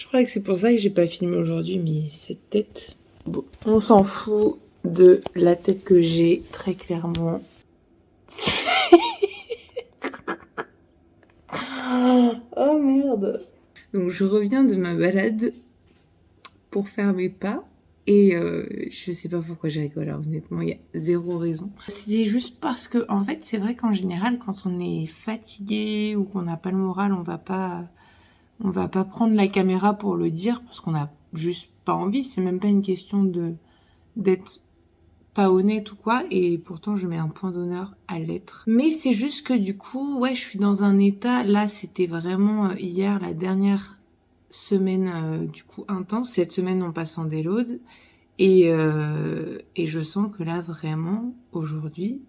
crois que c'est pour ça que j'ai pas filmé aujourd'hui, mais cette tête... Bon, on s'en fout de la tête que j'ai, très clairement. Oh merde. Donc je reviens de ma balade pour faire mes pas. Et je sais pas pourquoi je rigole, hein, honnêtement, il y a zéro raison. C'est juste parce que, en fait, c'est vrai qu'en général, quand on est fatigué ou qu'on n'a pas le moral, on va pas prendre la caméra pour le dire parce qu'on n'a juste pas envie. C'est même pas une question d'être pas honnête ou quoi. Et pourtant, je mets un point d'honneur à l'être. Mais c'est juste que du coup, ouais, je suis dans un état. Là, c'était vraiment hier, la dernière semaine du coup intense. Cette semaine, on passe en déload. Et je sens que là, vraiment, aujourd'hui,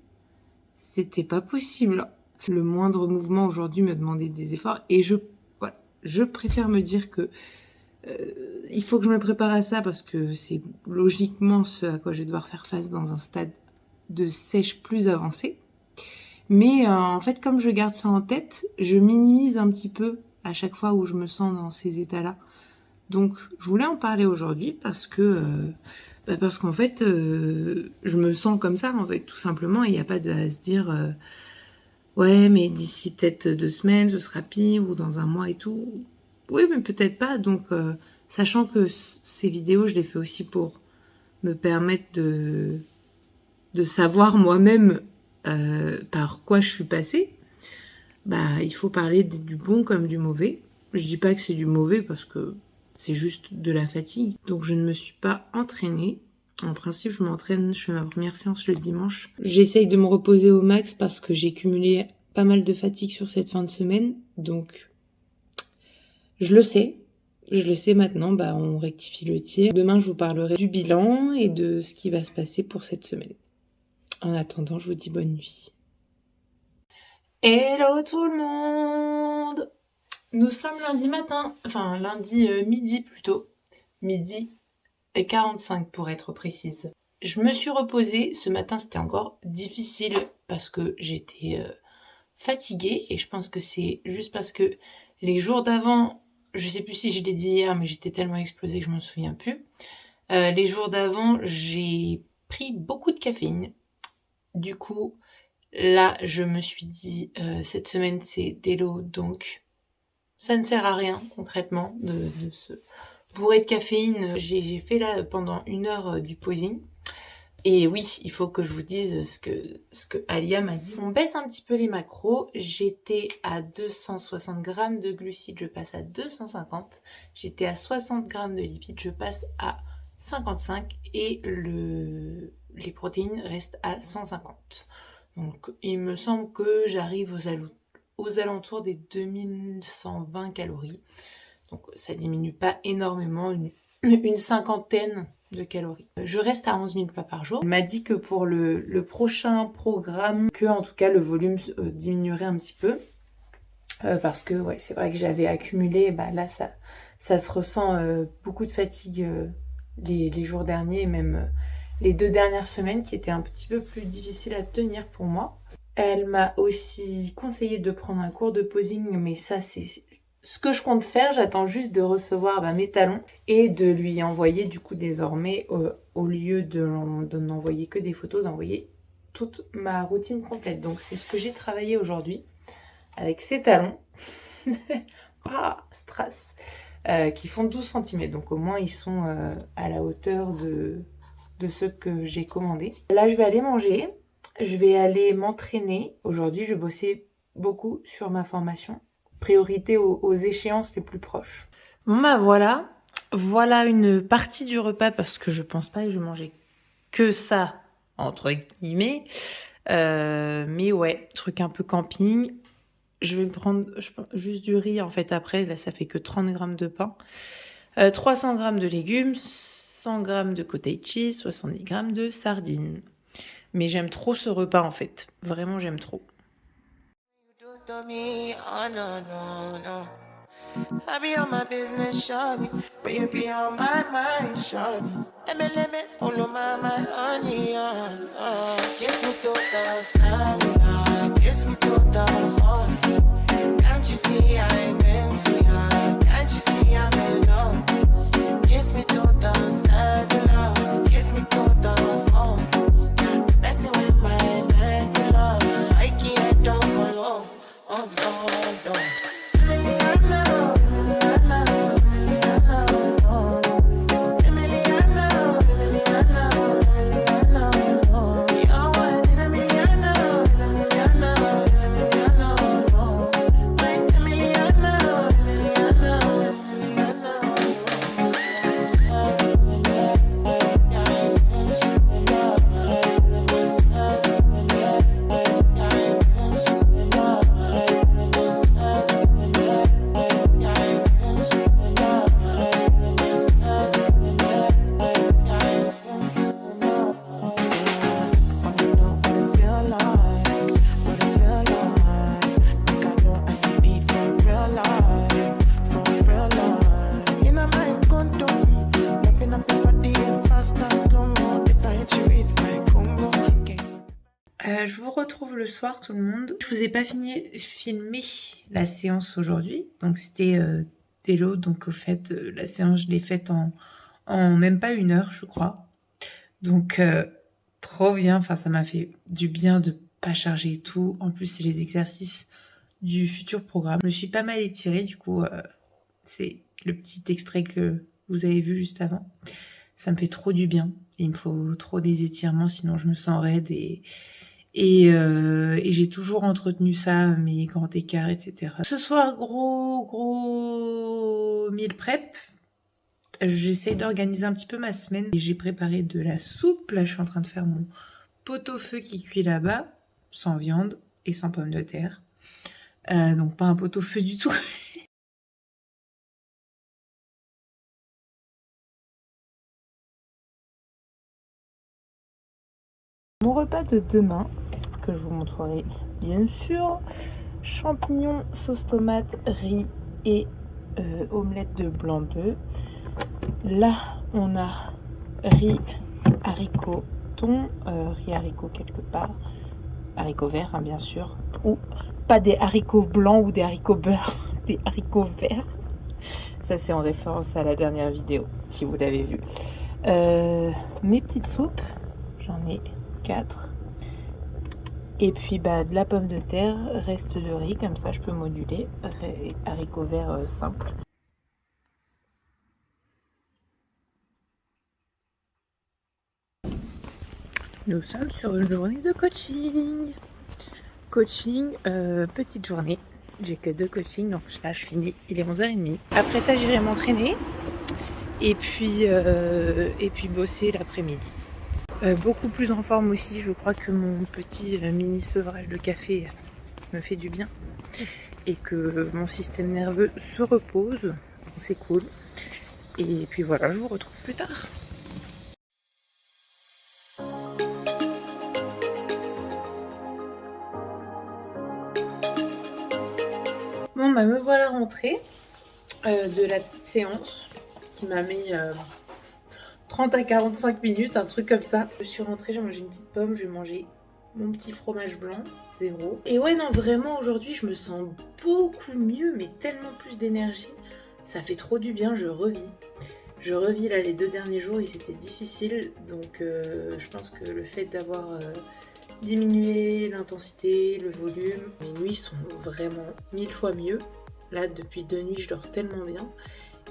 c'était pas possible. Le moindre mouvement aujourd'hui me demandait des efforts. Et je préfère me dire que il faut que je me prépare à ça parce que c'est logiquement ce à quoi je vais devoir faire face dans un stade de sèche plus avancé. Mais en fait, comme je garde ça en tête, je minimise un petit peu à chaque fois où je me sens dans ces états-là. Donc, je voulais en parler aujourd'hui parce qu'en fait, je me sens comme ça, en fait, tout simplement. Il n'y a pas à se dire, ouais, mais d'ici peut-être 2 semaines, ce sera pire, ou dans un mois et tout. Oui, mais peut-être pas. Donc, sachant que ces vidéos, je les fais aussi pour me permettre de savoir moi-même par quoi je suis passée, bah, il faut parler du bon comme du mauvais. Je dis pas que c'est du mauvais parce que c'est juste de la fatigue. Donc je ne me suis pas entraînée. En principe, je m'entraîne, je fais ma première séance le dimanche. J'essaye de me reposer au max parce que j'ai cumulé pas mal de fatigue sur cette fin de semaine. Donc, je le sais maintenant, bah, on rectifie le tir. Demain, je vous parlerai du bilan et de ce qui va se passer pour cette semaine. En attendant, je vous dis bonne nuit. Hello tout le monde! Nous sommes lundi matin, enfin lundi midi plutôt. Midi et 45 pour être précise. Je me suis reposée, ce matin c'était encore difficile parce que j'étais fatiguée et je pense que c'est juste parce que les jours d'avant, je sais plus si je l'ai dit hier mais j'étais tellement explosée que je m'en souviens plus. Les jours d'avant, j'ai pris beaucoup de caféine. Du coup, là je me suis dit cette semaine c'est délo donc ça ne sert à rien concrètement de se bourrer de caféine. J'ai fait là pendant 1 heure du posing. Et oui, il faut que je vous dise ce que Alia m'a dit. On baisse un petit peu les macros. J'étais à 260 grammes de glucides, je passe à 250. J'étais à 60 grammes de lipides, je passe à 55. Et les protéines restent à 150. Donc il me semble que j'arrive aux alentours des 2120 calories. Donc ça diminue pas énormément, une cinquantaine de calories. Je reste à 11 000 pas par jour. Il m'a dit que pour le prochain programme, que en tout cas le volume diminuerait un petit peu. Parce que ouais, c'est vrai que j'avais accumulé, bah là ça se ressent beaucoup de fatigue les jours derniers et même les 2 dernières semaines qui étaient un petit peu plus difficiles à tenir pour moi. Elle m'a aussi conseillé de prendre un cours de posing, mais ça c'est ce que je compte faire. J'attends juste de recevoir mes talons et de lui envoyer du coup désormais, au lieu de n'envoyer que des photos, d'envoyer toute ma routine complète. Donc c'est ce que j'ai travaillé aujourd'hui avec ces talons. Strass, qui font 12 cm. Donc au moins ils sont à la hauteur de ceux que j'ai commandés. Là je vais aller manger. Je vais aller m'entraîner. Aujourd'hui, je vais bosser beaucoup sur ma formation. Priorité aux échéances les plus proches. Bon bah voilà. Voilà une partie du repas parce que je pense pas que je mangeais que ça, entre guillemets. Mais ouais, truc un peu camping. Je vais me prendre juste du riz en fait après. Là, ça fait que 30 grammes de pain. 300 grammes de légumes. 100 grammes de cottage cheese. 70 grammes de sardines. Mais j'aime trop ce repas en fait. Vraiment, j'aime trop. I be on my business, shawty, but you be on my mind, shawty. Let me, all of my honey, kiss me to the sun, kiss me to the phone. Can't you see I'm into ya? Can't you see I'm in love? Je vous retrouve le soir tout le monde. Je vous ai pas filmé la séance aujourd'hui. Donc c'était Télo. Donc au fait, la séance je l'ai faite en même pas 1 heure je crois. Donc trop bien, enfin ça m'a fait du bien de pas charger tout. En plus c'est les exercices du futur programme. Je me suis pas mal étirée du coup, c'est le petit extrait que vous avez vu juste avant. Ça me fait trop du bien. Il me faut trop des étirements sinon je me sens raide et j'ai toujours entretenu ça, mes grands écarts, etc. Ce soir, gros meal prep. J'essaye d'organiser un petit peu ma semaine. J'ai préparé de la soupe. Là, je suis en train de faire mon pot-au-feu qui cuit là-bas, sans viande et sans pommes de terre. Donc pas un pot-au-feu du tout. Mon repas de demain, que je vous montrerai bien sûr, champignons, sauce tomate, riz et omelette de blanc d'œuf. Là, on a riz, haricots, thon, riz, haricots quelque part, haricots verts hein, bien sûr, ou pas des haricots blancs ou des haricots beurre, des haricots verts. Ça c'est en référence à la dernière vidéo, si vous l'avez vu. Mes petites soupes, j'en ai 4. Et puis bah, de la pomme de terre, reste de riz, comme ça je peux moduler, haricots verts simples. Nous sommes sur une journée de coaching. Petite journée. J'ai que 2 coachings, donc là je finis, il est 11h30. Après ça j'irai m'entraîner et puis bosser l'après-midi. Beaucoup plus en forme aussi, je crois que mon petit mini sevrage de café me fait du bien et que mon système nerveux se repose, donc c'est cool. Et puis voilà, je vous retrouve plus tard. Bon bah me voilà rentrée de la petite séance qui m'a mis 30 à 45 minutes, un truc comme ça. Je suis rentrée, j'ai mangé une petite pomme, j'ai mangé mon petit fromage blanc, 0. Et ouais non vraiment aujourd'hui je me sens beaucoup mieux, mais tellement plus d'énergie. Ça fait trop du bien, je revis là les 2 derniers jours, ils étaient difficiles. Donc je pense que le fait d'avoir diminué l'intensité, le volume, mes nuits sont vraiment 1000 fois mieux. Là depuis 2 nuits je dors tellement bien.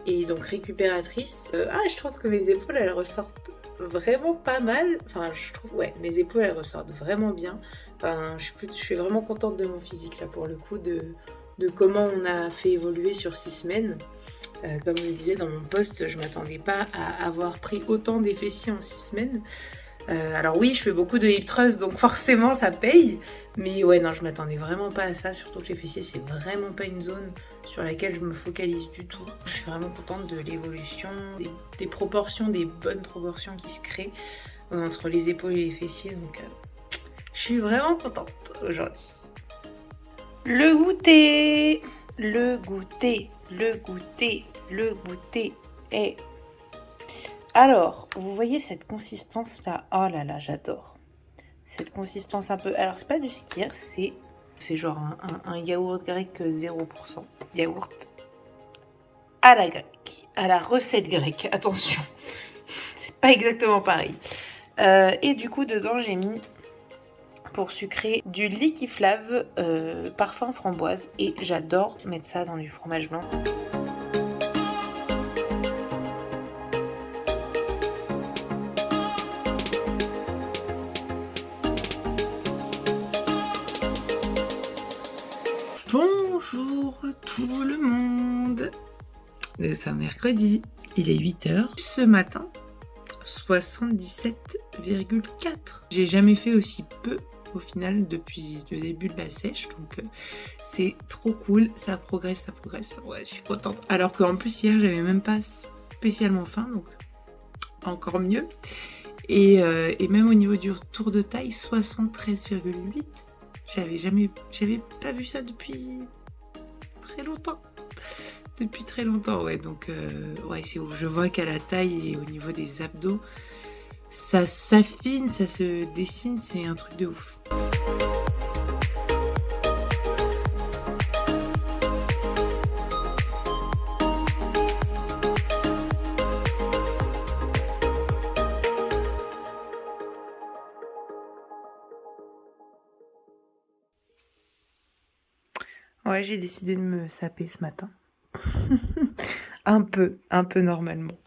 Et donc récupératrice. Je trouve que mes épaules elles ressortent vraiment pas mal. Enfin je trouve ouais mes épaules elles ressortent vraiment bien. Enfin je suis vraiment contente de mon physique là pour le coup, de comment on a fait évoluer sur 6 semaines. Comme je le disais dans mon post, je m'attendais pas à avoir pris autant des fessiers en 6 semaines. Alors oui, je fais beaucoup de hip thrust, donc forcément ça paye. Mais ouais, non, je m'attendais vraiment pas à ça. Surtout que les fessiers, c'est vraiment pas une zone sur laquelle je me focalise du tout. Je suis vraiment contente de l'évolution, des proportions, des bonnes proportions qui se créent entre les épaules et les fessiers. Donc je suis vraiment contente aujourd'hui. Le goûter est... Alors, vous voyez cette consistance là? Oh là là, j'adore. Cette consistance un peu... Alors, c'est pas du skyr, c'est genre un yaourt grec 0%. Yaourt à la grecque, à la recette grecque, attention. C'est pas exactement pareil. Et du coup, dedans, j'ai mis, pour sucrer, du liquiflave parfum framboise. Et j'adore mettre ça dans du fromage blanc. Bonjour tout le monde. C'est un mercredi, il est 8h. Ce matin, 77,4. J'ai jamais fait aussi peu au final depuis le début de la sèche, donc c'est trop cool, ça progresse. Ouais, je suis contente. Alors qu'en plus hier j'avais même pas spécialement faim, donc encore mieux. Et même au niveau du tour de taille, 73,8. J'avais pas vu ça depuis très longtemps. Ouais, donc ouais, c'est où je vois qu'à la taille et au niveau des abdos, Ça s'affine, ça se dessine, c'est un truc de ouf. Ouais, j'ai décidé de me saper ce matin. un peu normalement.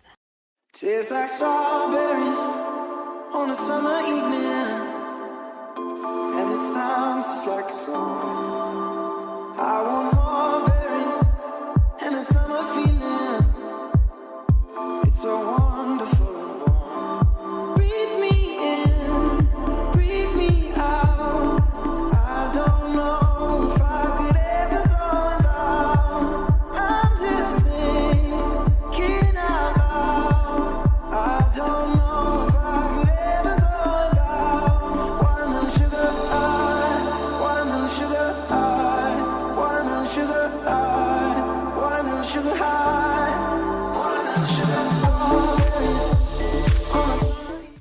Tastes like strawberries on a summer evening, and it sounds just like a song. I want more berries and that summer feeling. It's so wonderful and warm. Breathe me in, breathe me out. I don't know if I could ever go without. I'm just thinking out loud. I don't know if I could ever go without. Watermelon sugar high, watermelon sugar high, watermelon sugar high, watermelon sugar high, watermelon sugar strawberries on a summer evening.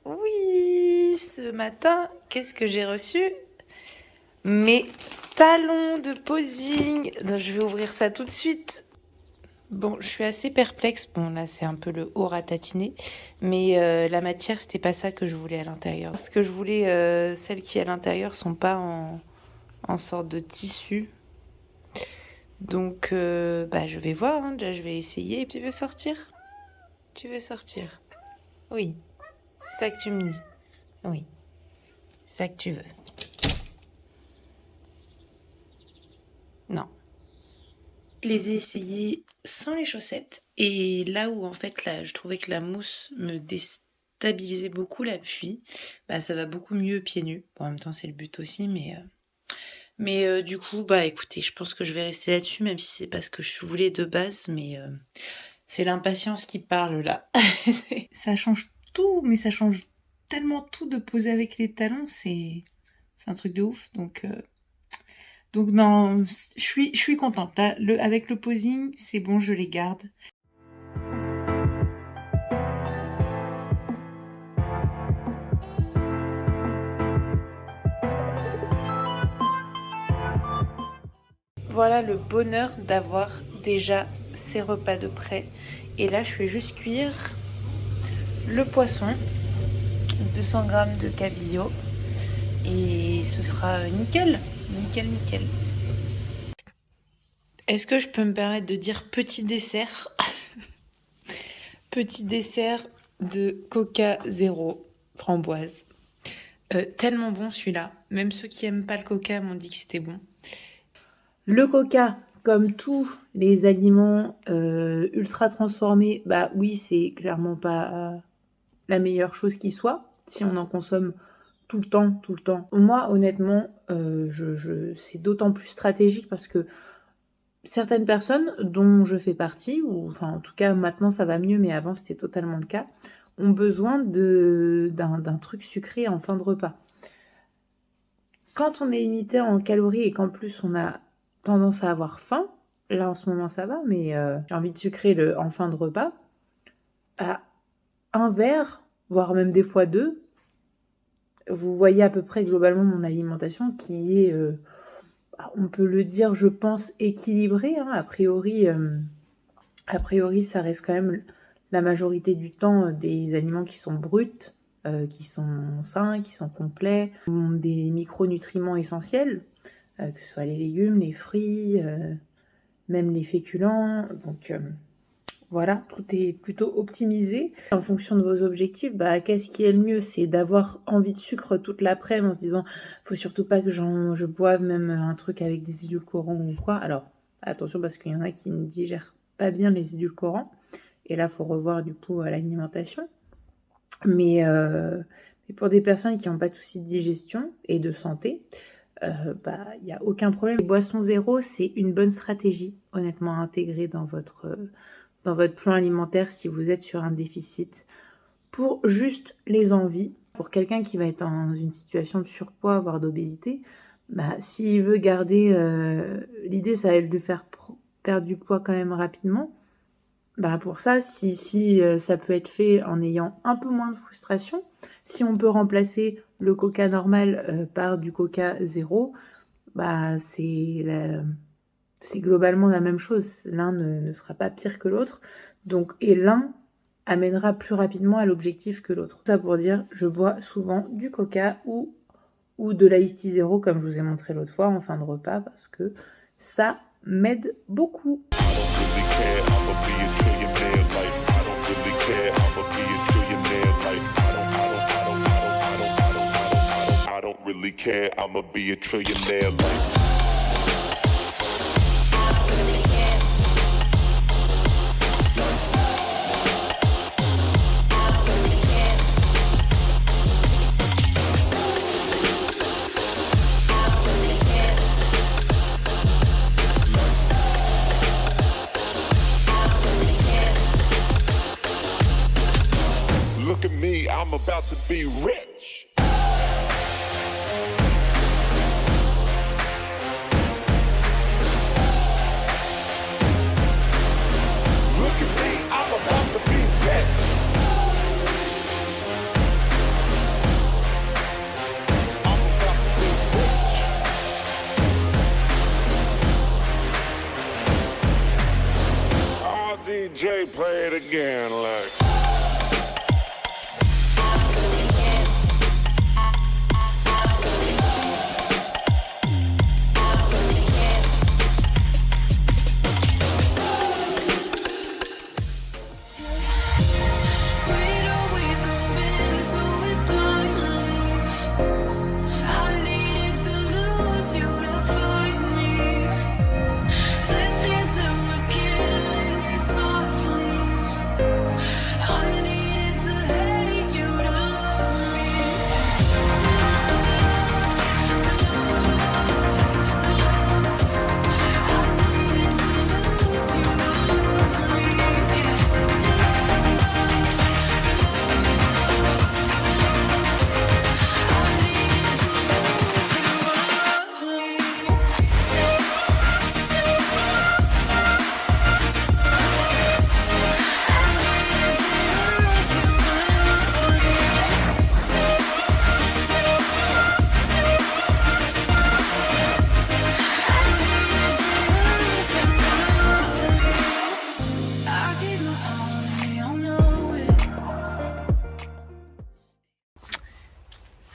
Oui, ce matin, qu'est-ce que j'ai reçu? Mes talons de posing. Donc, je vais ouvrir ça tout de suite. Bon, je suis assez perplexe. Bon, là, c'est un peu le haut ratatiné. Mais la matière, c'était pas ça que je voulais à l'intérieur. Ce que je voulais, celles qui à l'intérieur sont pas en sorte de tissu. Donc, je vais voir. Hein. Déjà, je vais essayer. Tu veux sortir? Tu veux sortir? Oui. C'est ça que tu me dis. Oui. C'est ça que tu veux. Non. Je les ai essayés sans les chaussettes. Et là où, en fait, là, je trouvais que la mousse me déstabilisait beaucoup l'appui, ça va beaucoup mieux pieds nus. Bon, en même temps, c'est le but aussi, mais du coup, écoutez, je pense que je vais rester là-dessus, même si c'est pas ce que je voulais de base, mais c'est l'impatience qui parle, là. Ça change tout, mais ça change tellement tout de poser avec les talons, c'est un truc de ouf, donc non, je suis contente. Là, avec le posing, c'est bon, je les garde. Voilà le bonheur d'avoir déjà ces repas de près. Et là, je fais juste cuire le poisson, 200 g de cabillaud. Et ce sera nickel, nickel, nickel. Est-ce que je peux me permettre de dire petit dessert? Petit dessert de Coca Zéro framboise. Tellement bon celui-là. Même ceux qui aiment pas le coca m'ont dit que c'était bon. Le coca, comme tous les aliments ultra transformés, oui, c'est clairement pas la meilleure chose qui soit, si on en consomme tout le temps. Moi, honnêtement, c'est d'autant plus stratégique parce que certaines personnes, dont je fais partie, ou enfin en tout cas maintenant ça va mieux, mais avant c'était totalement le cas, ont besoin d'un truc sucré en fin de repas. Quand on est limité en calories et qu'en plus on a tendance à avoir faim, là en ce moment ça va, mais j'ai envie de sucrer en fin de repas, un verre, voire même des fois 2, vous voyez à peu près globalement mon alimentation qui est, on peut le dire, je pense, équilibrée. Hein. A priori, ça reste quand même la majorité du temps des aliments qui sont bruts, qui sont sains, qui sont complets, des micronutriments essentiels, que ce soit les légumes, les fruits, même les féculents. Donc voilà, tout est plutôt optimisé. En fonction de vos objectifs, qu'est-ce qui est le mieux? C'est d'avoir envie de sucre toute l'après-midi en se disant faut surtout pas que je boive même un truc avec des édulcorants ou quoi. Alors attention parce qu'il y en a qui ne digèrent pas bien les édulcorants. Et là, il faut revoir du coup l'alimentation. Mais pour des personnes qui n'ont pas de soucis de digestion et de santé, il n'y a aucun problème. Les boissons zéro, c'est une bonne stratégie, honnêtement, à intégrer dans votre plan alimentaire si vous êtes sur un déficit. Pour juste les envies, pour quelqu'un qui va être dans une situation de surpoids, voire d'obésité, s'il veut garder... l'idée, ça va être de faire perdre du poids quand même rapidement. pour ça, si ça peut être fait en ayant un peu moins de frustration, si on peut remplacer le coca normal par du coca zéro, c'est globalement la même chose. L'un ne sera pas pire que l'autre. Donc, et l'un amènera plus rapidement à l'objectif que l'autre. Ça pour dire, je bois souvent du coca ou de l'Ice Tea zéro, comme je vous ai montré l'autre fois en fin de repas, parce que ça m'aide beaucoup. Look at me, I'm about to be rich. Look at me, I'm about to be rich. I'm about to be rich. Oh, DJ, play it again, like.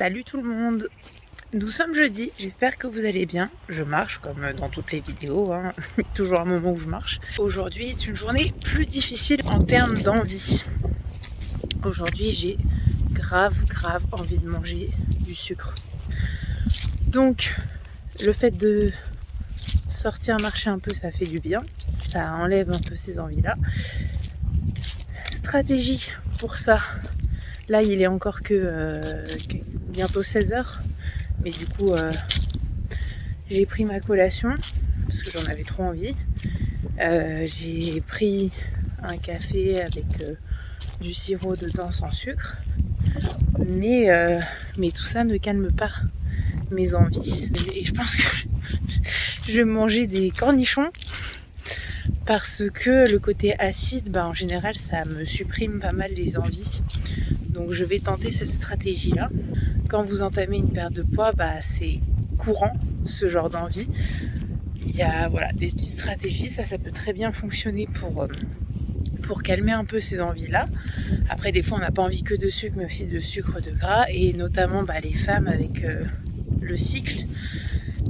Salut tout le monde! Nous sommes jeudi, j'espère que vous allez bien. Je marche comme dans toutes les vidéos, hein. Toujours un moment où je marche. Aujourd'hui est une journée plus difficile en termes d'envie. Aujourd'hui j'ai grave envie de manger du sucre. Donc le fait de sortir marcher un peu, ça fait du bien. Ça enlève un peu ces envies-là. Stratégie pour ça. Là il est encore que bientôt 16h. Mais du coup, j'ai pris ma collation parce que j'en avais trop envie. J'ai pris un café avec du sirop dedans sans sucre. Mais tout ça ne calme pas mes envies. Et je pense que je vais manger des cornichons parce que le côté acide, en général, ça me supprime pas mal les envies. Donc je vais tenter cette stratégie-là. Quand vous entamez une perte de poids, c'est courant ce genre d'envie. Il y a des petites stratégies, ça peut très bien fonctionner pour calmer un peu ces envies-là. Après, des fois, on n'a pas envie que de sucre, mais aussi de sucre, de gras, et notamment les femmes avec le cycle.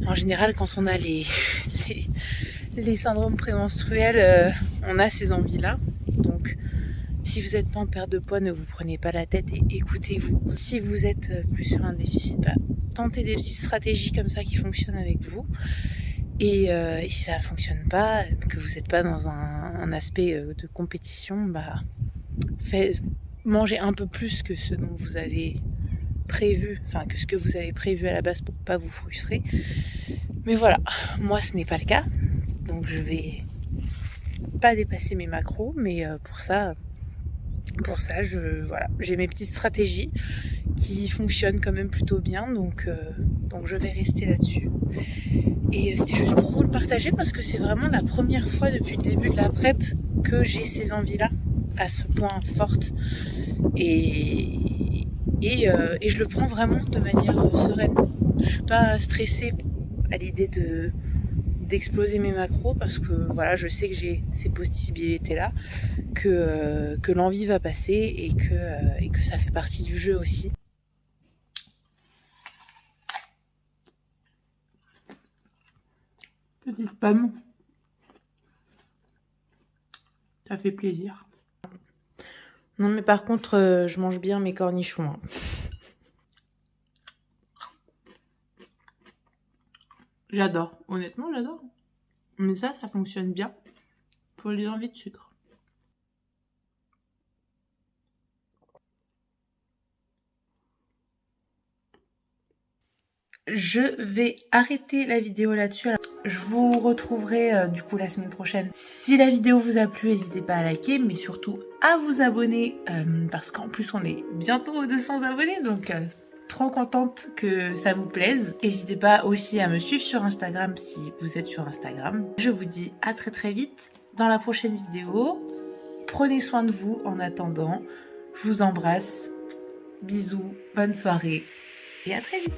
En général, quand on a les syndromes prémenstruels, on a ces envies-là. Donc, si vous n'êtes pas en perte de poids, ne vous prenez pas la tête et écoutez-vous. Si vous êtes plus sur un déficit, tentez des petites stratégies comme ça qui fonctionnent avec vous. Et si ça ne fonctionne pas, que vous n'êtes pas dans un aspect de compétition, mangez un peu plus que ce dont vous avez prévu, que ce que vous avez prévu à la base pour ne pas vous frustrer. Mais voilà, moi ce n'est pas le cas. Donc je vais pas dépasser mes macros, mais pour ça, j'ai mes petites stratégies qui fonctionnent quand même plutôt bien, donc Donc je vais rester là-dessus. Et c'était juste pour vous le partager parce que c'est vraiment la première fois depuis le début de la prep que j'ai ces envies-là à ce point fortes. Et je le prends vraiment de manière sereine. Je suis pas stressée à l'idée d'exploser mes macros parce que voilà, je sais que j'ai ces possibilités-là, que l'envie va passer et que ça fait partie du jeu aussi. Petite pomme. Ça fait plaisir. Non mais par contre, je mange bien mes cornichons. Hein. J'adore. Honnêtement, j'adore. Mais ça fonctionne bien pour les envies de sucre. Je vais arrêter la vidéo là-dessus. Je vous retrouverai du coup la semaine prochaine. Si la vidéo vous a plu, n'hésitez pas à liker, mais surtout à vous abonner parce qu'en plus on est bientôt aux 200 abonnés, donc trop contente que ça vous plaise. N'hésitez pas aussi à me suivre sur Instagram si vous êtes sur Instagram. Je vous dis à très très vite dans la prochaine vidéo. Prenez soin de vous en attendant. Je vous embrasse. Bisous, bonne soirée et à très vite.